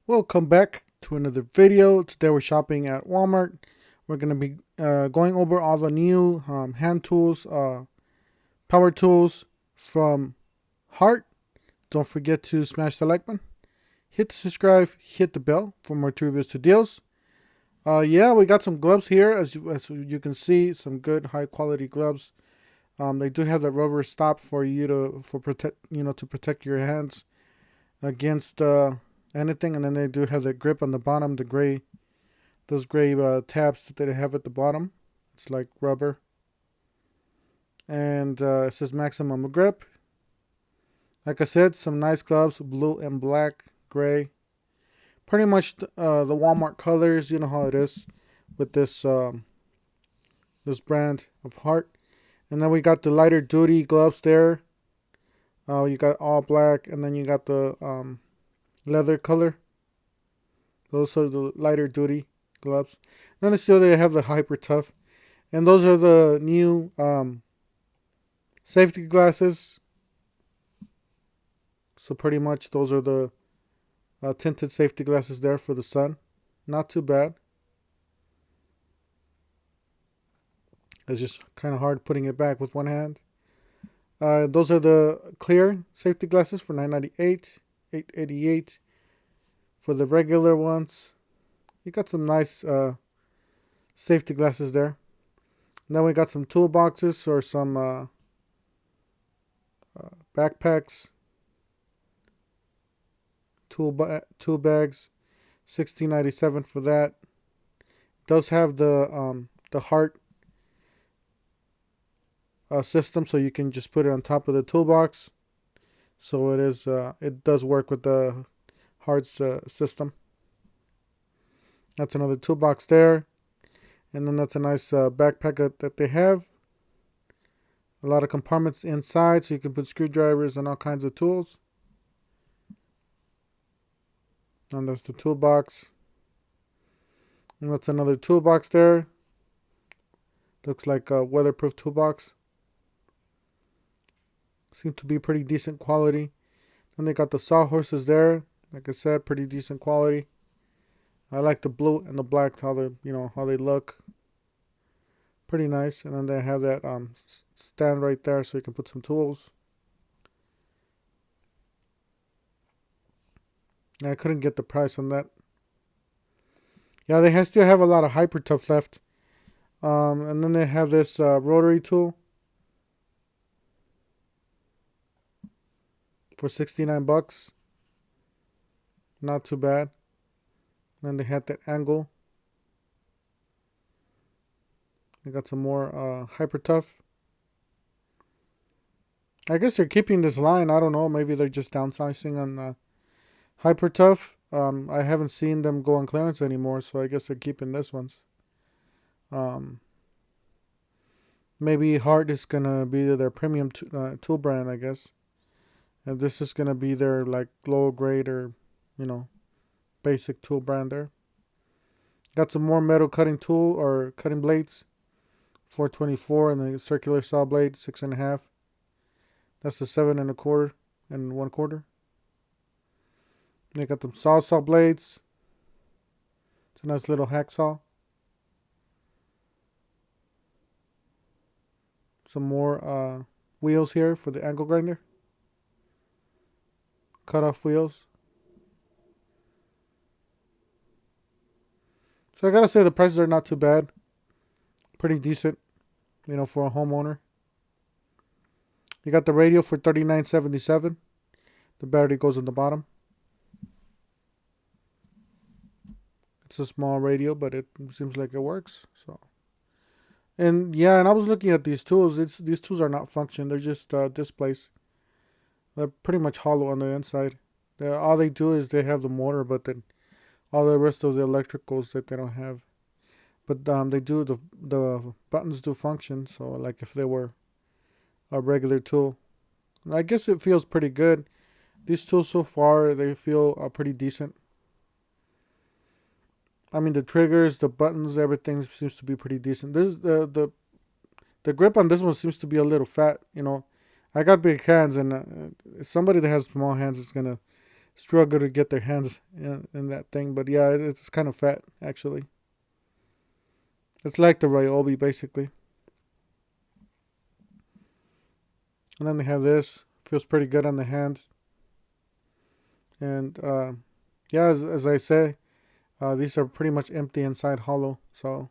Welcome back to another video. Today we're shopping at Walmart. We're going to be going over all the new hand tools, power tools from Hart. Don't forget to smash the like button, hit the subscribe, hit the bell for more reviews to deals. Yeah, we got some gloves here, as you can see, some good high quality gloves. They do have the rubber stop for you to protect your hands against anything, and then they do have the grip on the bottom, those gray tabs that they have at the bottom. It's like rubber, and it says maximum grip. Like I said, some nice gloves, blue and black, gray, pretty much the Walmart colors. You know how it is with this brand of Hart. And then we got the lighter duty gloves there. You got all black, and then you got the leather color. Those are the lighter duty gloves. Then still they have the hyper tough, and those are the new safety glasses. So pretty much those are the tinted safety glasses there for the sun. Not too bad. It's just kind of hard putting it back with one hand. Those are the clear safety glasses for $9.98, $8.88 for the regular ones. You got some nice safety glasses there. And then we got some toolboxes or some backpacks, tool bags, $16.97 for that. It does have the Hart system, so you can just put it on top of the toolbox. So it does work with the Hart's system. That's another toolbox there, and then that's a nice backpack that they have. A lot of compartments inside, so you can put screwdrivers and all kinds of tools. And that's the toolbox. And that's another toolbox there. Looks like a weatherproof toolbox. Seems to be pretty decent quality. And they got the sawhorses there. Like I said, pretty decent quality. I like the blue and the black, how they look. Pretty nice. And then they have that stand right there, so you can put some tools. I couldn't get the price on that. Yeah, they still have a lot of hyper tough left. And then they have this rotary tool for $69. Not too bad. Then they had that angle. They got some more hyper tough. I guess they're keeping this line. I don't know. Maybe they're just downsizing on hyper tough. I haven't seen them go on clearance anymore, so I guess they're keeping this ones. Maybe Hart is gonna be their premium tool brand, I guess. And this is gonna be their like low grade or basic tool brand there. Got some more metal cutting tool or cutting blades, $4.24, and the circular saw blade, 6.5. That's the 7 1/4 and 1/4. They got them saw blades. It's a nice little hacksaw. Some more wheels here for the angle grinder. Cut off wheels. So I gotta say the prices are not too bad. Pretty decent, for a homeowner. You got the radio for $39.77. The battery goes in the bottom. It's a small radio, but it seems like it works. So, and I was looking at these tools. These tools are not function. They're just displays. They're pretty much hollow on the inside. All they do is they have the motor, but then all the rest of the electricals that they don't have. But they do the buttons do function. So like if they were a regular tool, I guess it feels pretty good. These tools so far, they feel pretty decent. I mean, the triggers, the buttons, everything seems to be pretty decent. This the grip on this one seems to be a little fat. I got big hands, and somebody that has small hands is gonna struggle to get their hands in that thing. But yeah, it's kind of fat actually. It's like the Ryobi basically. And then they have this. Feels pretty good on the hands. And yeah, as I say, these are pretty much empty inside, hollow. So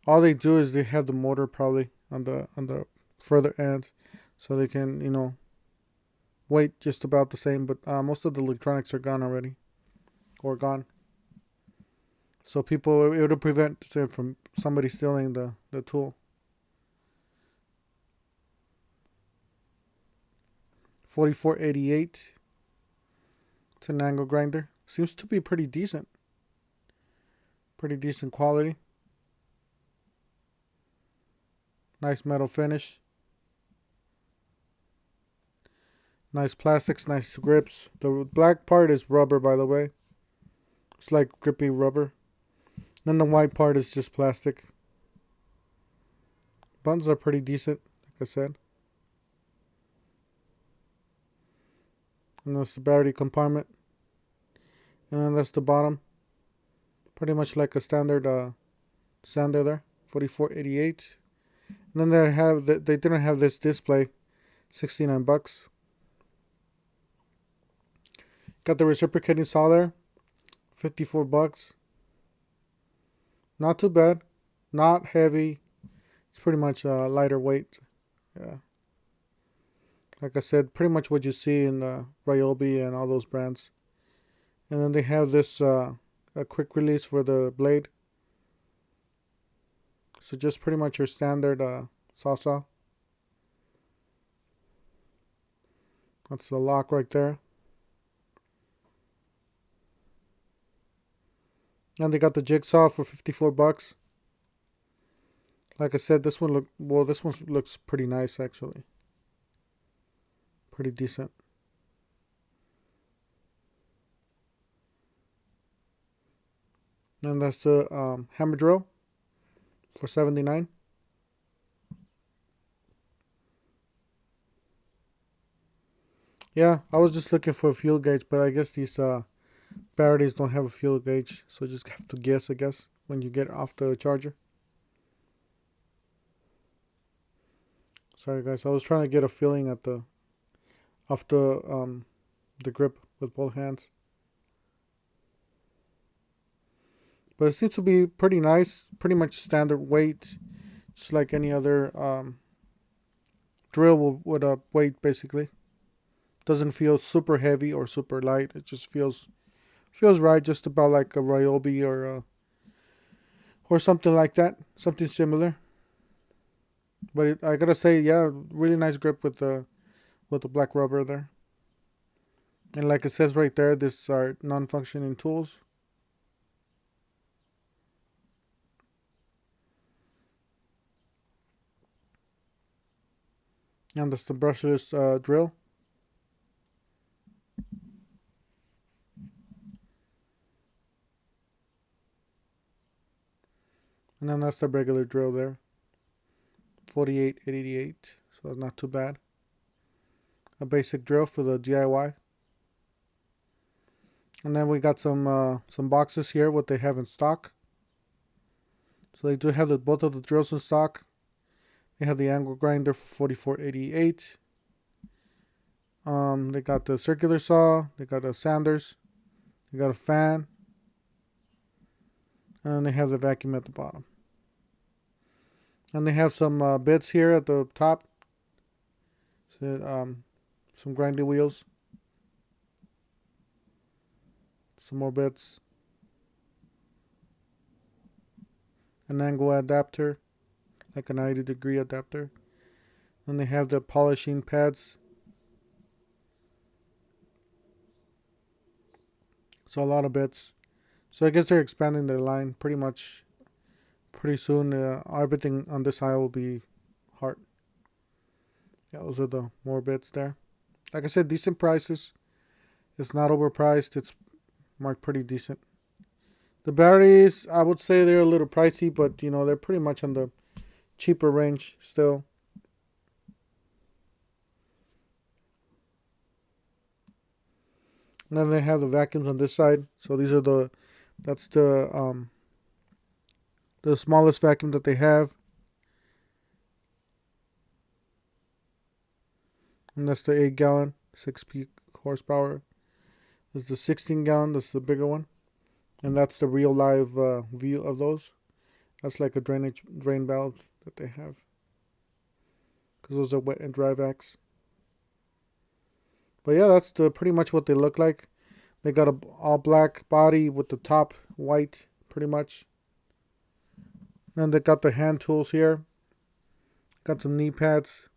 all they do is they have the motor probably on the further end, so they can, you know, weight just about the same. But most of the electronics are gone already, or gone. So people, it would prevent from somebody stealing the tool. 4488. It's an angle grinder. Seems to be pretty decent. Pretty decent quality. Nice metal finish. Nice plastics, nice grips. The black part is rubber, by the way. It's like grippy rubber. Then the white part is just plastic. Buttons are pretty decent, like I said. And that's the battery compartment. And that's the bottom. Pretty much like a standard sander there. 4488. And then they didn't have this display. 69 bucks. Got the reciprocating saw there. 54 bucks. Not too bad. Not heavy. It's pretty much lighter weight. Yeah. Like I said, pretty much what you see in the Ryobi and all those brands. And then they have this a quick release for the blade. So just pretty much your standard saw. That's the lock right there. And they got the jigsaw for 54 bucks. Like I said, this one looks pretty nice actually. Pretty decent. And that's the hammer drill for 79. Yeah, I was just looking for a fuel gauge, but I guess these batteries don't have a fuel gauge, so you just have to guess, I guess, when you get off the charger. Sorry guys, I was trying to get a feeling at the grip with both hands. But it seems to be pretty nice, pretty much standard weight, just like any other drill would weight basically. Doesn't feel super heavy or super light. It just feels right, just about like a Ryobi or something like that, something similar. But I gotta say, yeah, really nice grip with the black rubber there. And like it says right there, these are non-functioning tools. And that's the brushless drill. And then that's the regular drill there. 4888, so not too bad. A basic drill for the DIY. And then we got some boxes here, what they have in stock. So they do have both of the drills in stock. They have the angle grinder for 4488. They got the circular saw. They got the sanders. They got a fan. And they have the vacuum at the bottom. And they have some bits here at the top. So, some grinding wheels. Some more bits. An angle adapter, like a 90-degree adapter. And they have the polishing pads. So a lot of bits. So I guess they're expanding their line pretty much. Pretty soon, everything on this aisle will be Hart. Yeah, those are the more bits there. Like I said, decent prices. It's not overpriced. It's marked pretty decent. The batteries, I would say they're a little pricey, but you know, they're pretty much on the cheaper range still. And then they have the vacuums on this side. So these are that's the smallest vacuum that they have. And that's the 8-gallon, 6 peak horsepower. This is the 16-gallon, that's the bigger one. And that's the real live view of those. That's like a drain valve that they have. Because those are wet and dry vacs. But yeah, that's pretty much what they look like. They got a all black body with the top white, pretty much. And they got the hand tools here. Got some knee pads.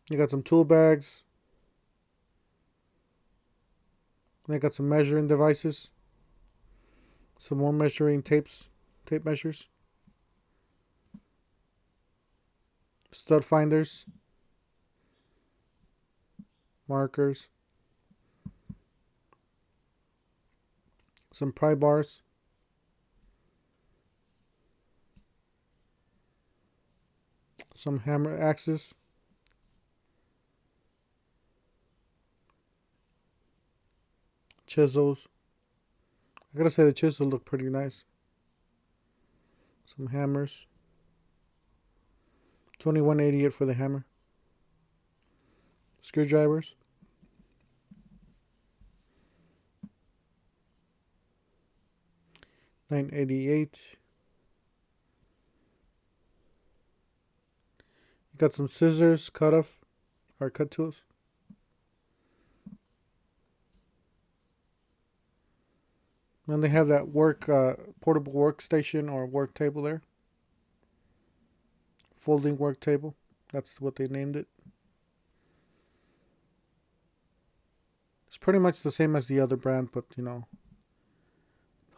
You got some tool bags. They got some measuring devices. Some more measuring tape measures. Stud finders. Markers. Some pry bars. Some hammer axes. Chisels. I gotta say the chisels look pretty nice. Some hammers. $21.88 for the hammer. Screwdrivers. $9.88. You got some scissors, cut tools. And they have that portable workstation or work table there. Folding work table. That's what they named it. It's pretty much the same as the other brand, but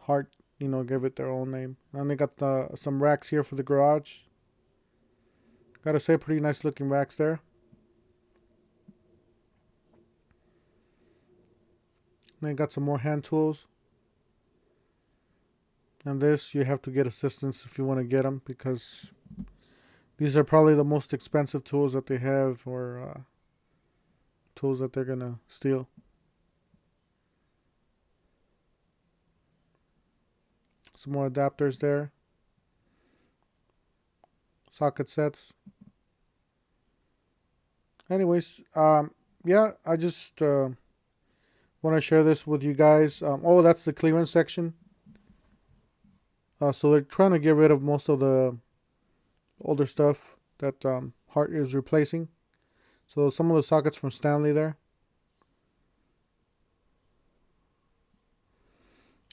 Hart, gave it their own name. And they got some racks here for the garage. Gotta say, pretty nice looking racks there. And they got some more hand tools. And this, you have to get assistance if you want to get them, because these are probably the most expensive tools that they have, or tools that they're gonna steal. Some more adapters there. Socket sets. Anyways, yeah, I just want to share this with you guys. Oh, that's the clearance section. So they're trying to get rid of most of the older stuff that Hart is replacing. So some of the sockets from Stanley there.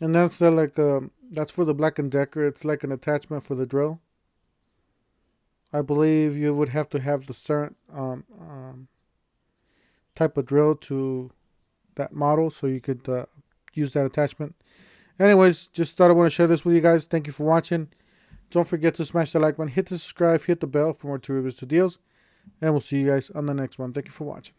And that's that's for the Black & Decker. It's like an attachment for the drill. I believe you would have to have the certain type of drill to that model, so you could use that attachment. Anyways, just thought I want to share this with you guys. Thank you for watching. Don't forget to smash the like button, hit the subscribe, hit the bell for more reviews to deals, and we'll see you guys on the next one. Thank you for watching.